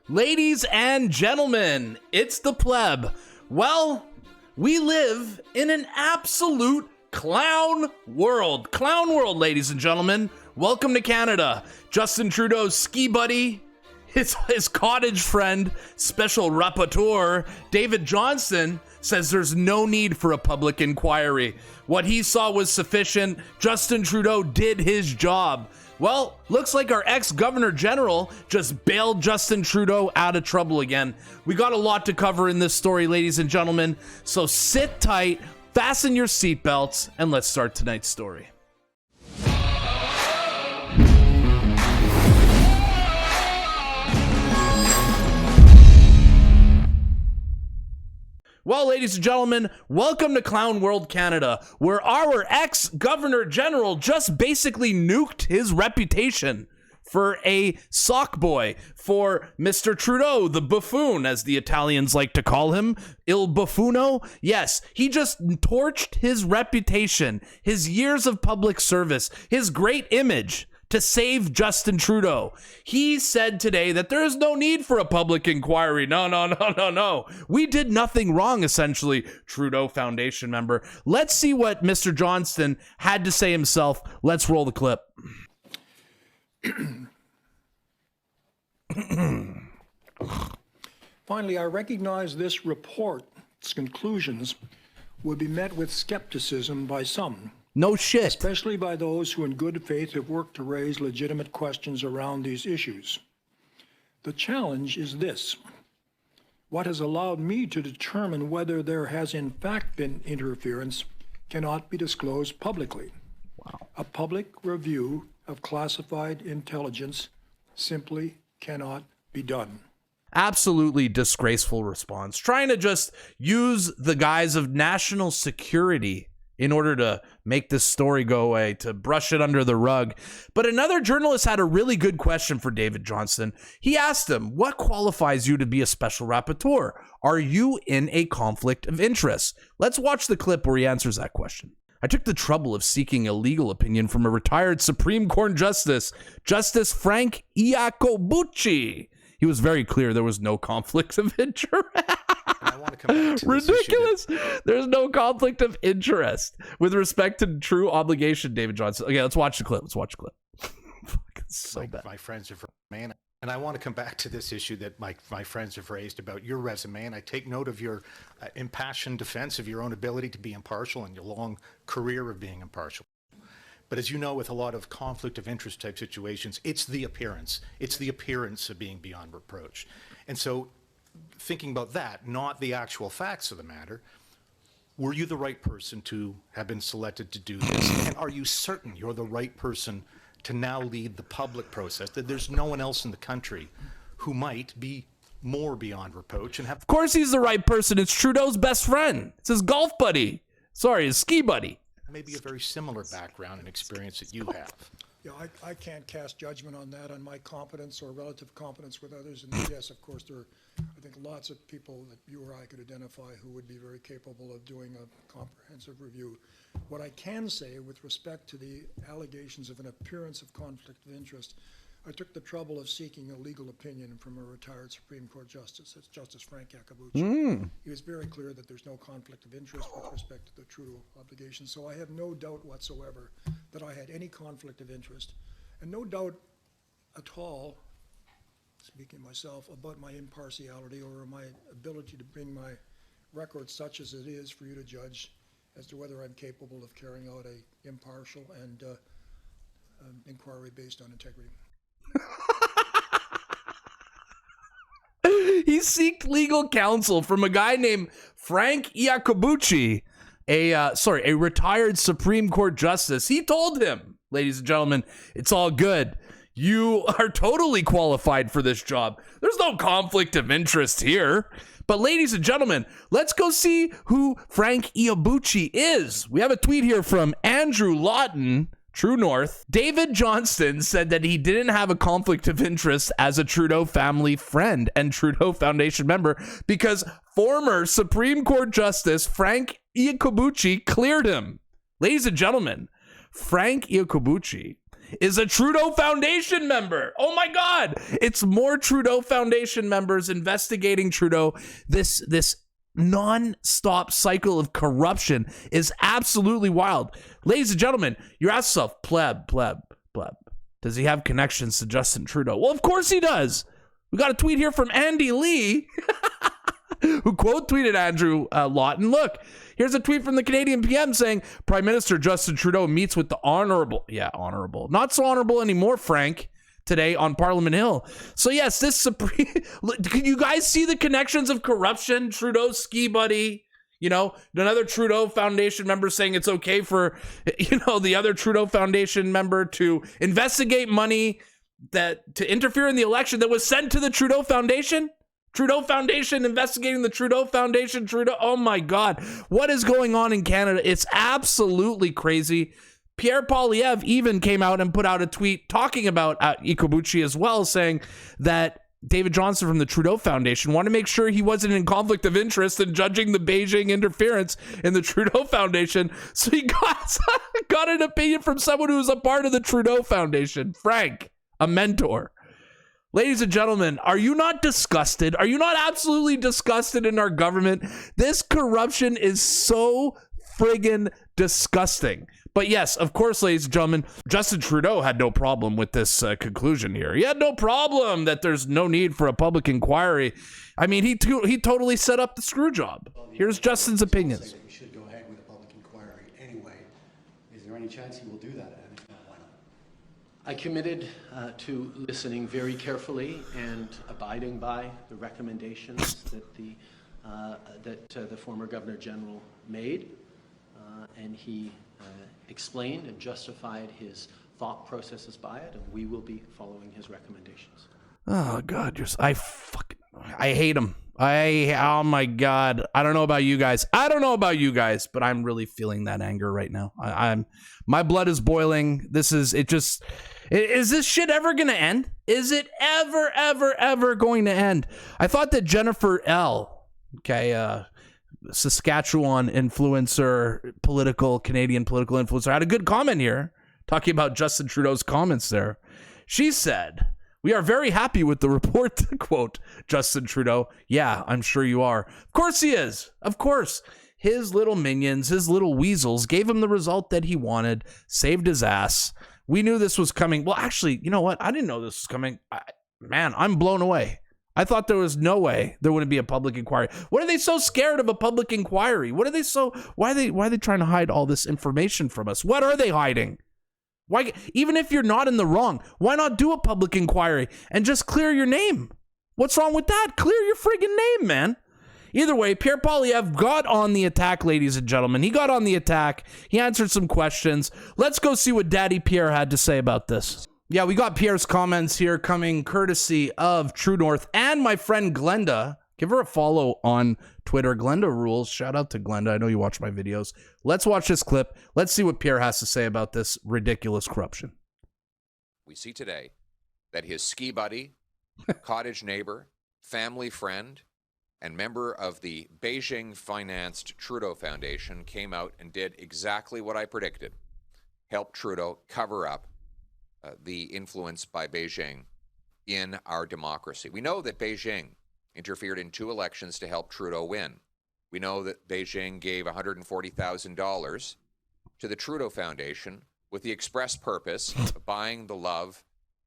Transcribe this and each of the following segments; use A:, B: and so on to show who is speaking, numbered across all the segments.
A: Ladies and gentlemen, it's the Pleb. Well, we live in an absolute clown world. Clown world, ladies and gentlemen. Welcome to Canada. Justin Trudeau's ski buddy, his cottage friend, special rapporteur, David Johnston, says there's no need for a public inquiry. What he saw was sufficient. Justin Trudeau did his job. Well, looks like our ex-governor general just bailed Justin Trudeau out of trouble again. We got a lot to cover in this story, ladies and gentlemen. So sit tight, fasten your seatbelts, and let's start tonight's story. Well, ladies and gentlemen, welcome to Clown World Canada, where our ex-governor general just basically nuked his reputation for a sock boy, for Mr. Trudeau, the buffoon, as the Italians like to call him, il buffono. Yes, he just torched his reputation, his years of public service, his great image, to save Justin Trudeau. He said today that there is no need for a public inquiry. No. We did nothing wrong, essentially, Trudeau Foundation member. Let's see what Mr. Johnston had to say himself. Let's roll the clip.
B: Finally, I recognize this report's conclusions would be met with skepticism by some.
A: No shit.
B: Especially by those who in good faith have worked to raise legitimate questions around these issues. The challenge is this. What has allowed me to determine whether there has in fact been interference cannot be disclosed publicly.
A: Wow.
B: A public review of classified intelligence simply cannot be done.
A: Absolutely disgraceful response. Trying to just use the guise of national security in order to make this story go away, to brush it under the rug. But another journalist had a really good question for David Johnston. He asked him, what qualifies you to be a special rapporteur? Are you in a conflict of interest? Let's watch the clip where he answers that question. I took the trouble of seeking a legal opinion from a retired Supreme Court Justice, Justice Frank Iacobucci. He was very clear there was no conflict of interest.
C: I want to come back to
A: Ridiculous. There's no conflict of interest with respect to true obligation, David Johnston. Okay, let's watch the clip. So bad.
C: My friends have man, and I want to come back to this issue that my friends have raised about your resume, and I take note of your impassioned defense of your own ability to be impartial and your long career of being impartial. But as you know, with a lot of conflict of interest type situations, it's the appearance. It's the appearance of being beyond reproach. And so thinking about that, not the actual facts of the matter, were you the right person to have been selected to do this? And are you certain you're the right person to now lead the public process, that there's no one else in the country who might be more beyond reproach and have...
A: Of course he's the right person. It's Trudeau's best friend. It's his golf buddy. Sorry, his ski buddy.
C: Maybe a very similar background and experience that you have.
B: Yeah, I can't cast judgment on that, on my competence or relative competence with others. And yes, of course, there are, I think, lots of people that you or I could identify who would be very capable of doing a comprehensive review. What I can say with respect to the allegations of an appearance of conflict of interest, I took the trouble of seeking a legal opinion from a retired Supreme Court Justice. That's Justice Frank Iacobucci. He was very clear that there's no conflict of interest with respect to the Trudeau obligation. So I have no doubt whatsoever that I had any conflict of interest, and no doubt at all, speaking myself, about my impartiality or my ability to bring my record such as it is for you to judge as to whether I'm capable of carrying out a impartial and inquiry based on integrity.
A: He sought legal counsel from a guy named Frank Iacobucci, a retired Supreme Court Justice. He told him, ladies and gentlemen, it's all good. You are totally qualified for this job. There's no conflict of interest here. But ladies and gentlemen, let's go see who Frank Iacobucci is. We have a tweet here from Andrew Lawton, True North. David Johnston said that he didn't have a conflict of interest as a Trudeau family friend and Trudeau Foundation member because former Supreme Court Justice Frank Iacobucci cleared him. Ladies and gentlemen, Frank Iacobucci is a Trudeau Foundation member. Oh my God. It's more Trudeau Foundation members investigating Trudeau. This non-stop cycle of corruption is absolutely wild. Ladies and gentlemen, you ask yourself, pleb. Does he have connections to Justin Trudeau? Well, of course he does. We got a tweet here from Andy Lee, who quote tweeted Andrew Lawton. Look, here's a tweet from the Canadian PM saying, Prime Minister Justin Trudeau meets with the honorable, not so honorable anymore, Frank, today on Parliament Hill. So yes, this Supreme, can you guys see the connections of corruption? Trudeau's ski buddy, another Trudeau Foundation member saying it's okay for, the other Trudeau Foundation member to investigate money to interfere in the election that was sent to the Trudeau Foundation. Trudeau Foundation investigating the Trudeau Foundation. Trudeau. Oh my God. What is going on in Canada? It's absolutely crazy. Pierre Poilievre even came out and put out a tweet talking about Ikobuchi as well, saying that David Johnston from the Trudeau Foundation wanted to make sure he wasn't in conflict of interest in judging the Beijing interference in the Trudeau Foundation. So he got an opinion from someone who was a part of the Trudeau Foundation. Frank, a mentor. Ladies and gentlemen, are you not disgusted? Are you not absolutely disgusted in our government? This corruption is so friggin' disgusting. But yes, of course, ladies and gentlemen, Justin Trudeau had no problem with this conclusion here. He had no problem that there's no need for a public inquiry. I mean, he totally set up the screw job. Here's Justin's opinions.
D: We should go ahead with a public inquiry anyway. Is there any chance he will do that? And if not, why not? I committed to listening very carefully and abiding by the recommendations that the former Governor General made, and he explained and justified his thought processes by it, and we will be following his recommendations.
A: Oh God, I hate him. Oh my God. I don't know about you guys. But I'm really feeling that anger right now. My blood is boiling. Is this shit ever going to end? Is it ever going to end? I thought that Jennifer L., Saskatchewan influencer, Canadian political influencer, had a good comment here talking about Justin Trudeau's comments there. She said, "We are very happy with the report," to quote Justin Trudeau. Yeah, I'm sure you are. Of course he is. Of course. His little minions, his little weasels gave him the result that he wanted, saved his ass. We knew this was coming. Well, actually, you know what? I didn't know this was coming. I'm blown away. I thought there was no way there wouldn't be a public inquiry. What are they so scared of a public inquiry? Why are they trying to hide all this information from us? What are they hiding? Why, even if you're not in the wrong, why not do a public inquiry and just clear your name? What's wrong with that? Clear your friggin' name, man. Either way, Pierre Poilievre got on the attack, ladies and gentlemen. He got on the attack. He answered some questions. Let's go see what Daddy Pierre had to say about this. Yeah, we got Pierre's comments here coming courtesy of True North and my friend Glenda. Give her a follow on Twitter. Glenda rules. Shout out to Glenda. I know you watch my videos. Let's watch this clip. Let's see what Pierre has to say about this ridiculous corruption.
E: We see today that his ski buddy, cottage neighbor, family friend, and member of the Beijing-financed Trudeau Foundation came out and did exactly what I predicted. Helped Trudeau cover up the influence by Beijing in our democracy. We know that Beijing interfered in 2 elections to help Trudeau win. We know that Beijing gave $140,000 to the Trudeau Foundation with the express purpose of buying the love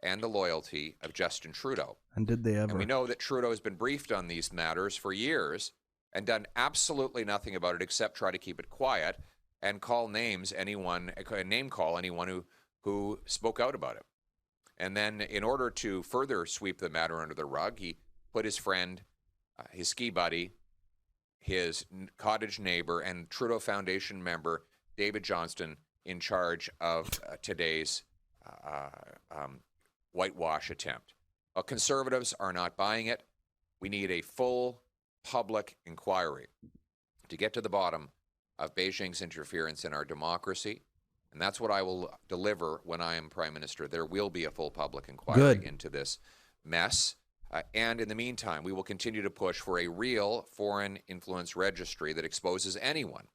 E: and the loyalty of Justin Trudeau.
A: And did they ever?
E: And we know that Trudeau has been briefed on these matters for years and done absolutely nothing about it except try to keep it quiet and name call anyone who spoke out about it. And then in order to further sweep the matter under the rug, he put his friend, his ski buddy, his cottage neighbor, and Trudeau Foundation member, David Johnston, in charge of today's whitewash attempt. Well, conservatives are not buying it. We need a full public inquiry to get to the bottom of Beijing's interference in our democracy. And that's what I will deliver when I am Prime Minister. There will be a full public inquiry into this mess. And in the meantime, we will continue to push for a real foreign influence registry that exposes anyone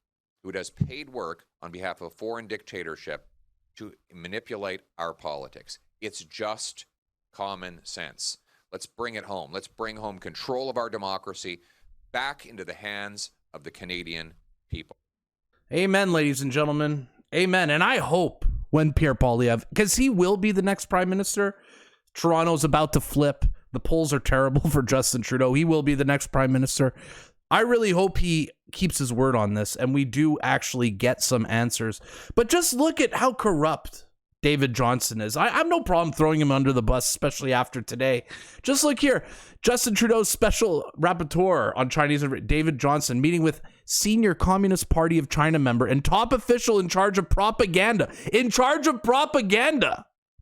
E: who does paid work on behalf of a foreign dictatorship to manipulate our politics. It's just common sense. Let's bring it home. Let's bring home control of our democracy back into the hands of the Canadian people.
A: Amen, ladies and gentlemen. Amen. And I hope when Pierre Poilievre, because he will be the next prime minister, Toronto's about to flip. The polls are terrible for Justin Trudeau. He will be the next prime minister. I really hope he keeps his word on this and we do actually get some answers. But just look at how corrupt David Johnston is. I have no problem throwing him under the bus, especially after today. Just look here. Justin Trudeau's special rapporteur on Chinese, David Johnston, meeting with senior Communist Party of China member and top official in charge of propaganda.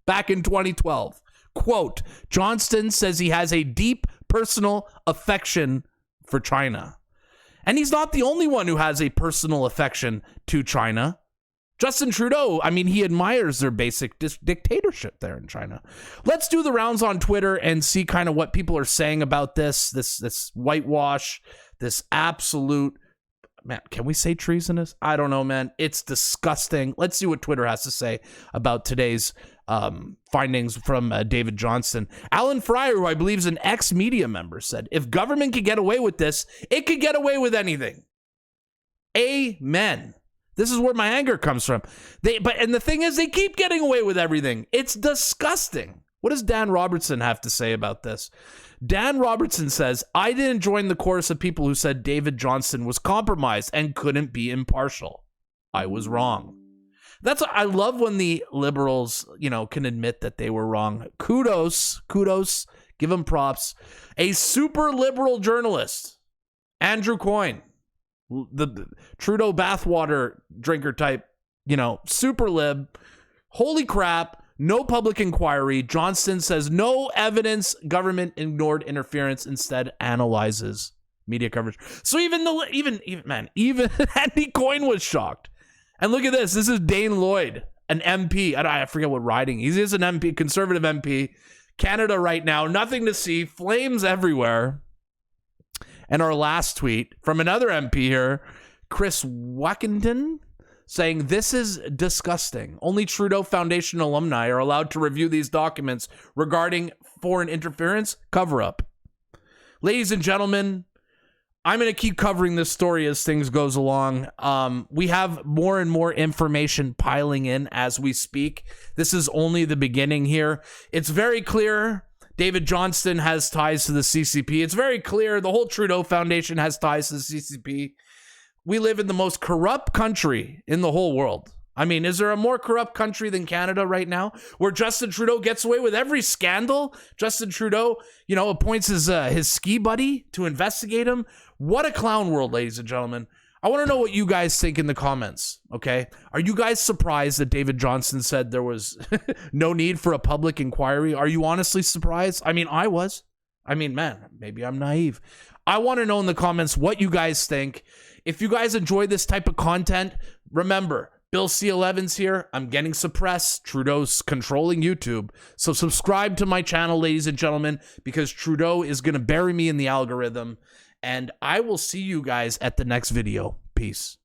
A: Back in 2012. Quote, Johnston says he has a deep personal affection for China. And he's not the only one who has a personal affection to China. Justin Trudeau, I mean, he admires their basic dictatorship there in China. Let's do the rounds on Twitter and see kind of what people are saying about this whitewash, this absolute, man, can we say treasonous? I don't know, man. It's disgusting. Let's see what Twitter has to say about today's findings from David Johnston. Alan Fryer, who I believe is an ex-media member, said, if government could get away with this, it could get away with anything. Amen. This is where my anger comes from. And the thing is, they keep getting away with everything. It's disgusting. What does Dan Robertson have to say about this? Dan Robertson says, I didn't join the chorus of people who said David Johnston was compromised and couldn't be impartial. I was wrong. I love when the liberals, can admit that they were wrong. Kudos, give them props. A super liberal journalist, Andrew Coyne, the Trudeau bathwater drinker type, super lib. Holy crap, no public inquiry. Johnston says no evidence, government ignored interference, instead analyzes media coverage. So even Andy Coyne was shocked. And look at this. This is Dane Lloyd, an MP. I forget what riding. He is an MP, conservative MP. Canada right now, nothing to see, flames everywhere. And our last tweet from another MP here, Chris Wackington, saying this is disgusting. Only Trudeau Foundation alumni are allowed to review these documents regarding foreign interference cover-up. Ladies and gentlemen, I'm going to keep covering this story as things goes along. We have more and more information piling in as we speak. This is only the beginning here. It's very clear David Johnston has ties to the CCP. It's very clear the whole Trudeau Foundation has ties to the CCP. We live in the most corrupt country in the whole world. I mean, is there a more corrupt country than Canada right now, where Justin Trudeau gets away with every scandal? Justin Trudeau, appoints his ski buddy to investigate him. What a clown world, ladies and gentlemen. I want to know what you guys think in the comments, okay? Are you guys surprised that David Johnston said there was no need for a public inquiry? Are you honestly surprised? I mean, I was. I mean, man, maybe I'm naive. I want to know in the comments what you guys think. If you guys enjoy this type of content, remember, Bill C11's here. I'm getting suppressed. Trudeau's controlling YouTube. So subscribe to my channel, ladies and gentlemen, because Trudeau is going to bury me in the algorithm. And I will see you guys at the next video. Peace.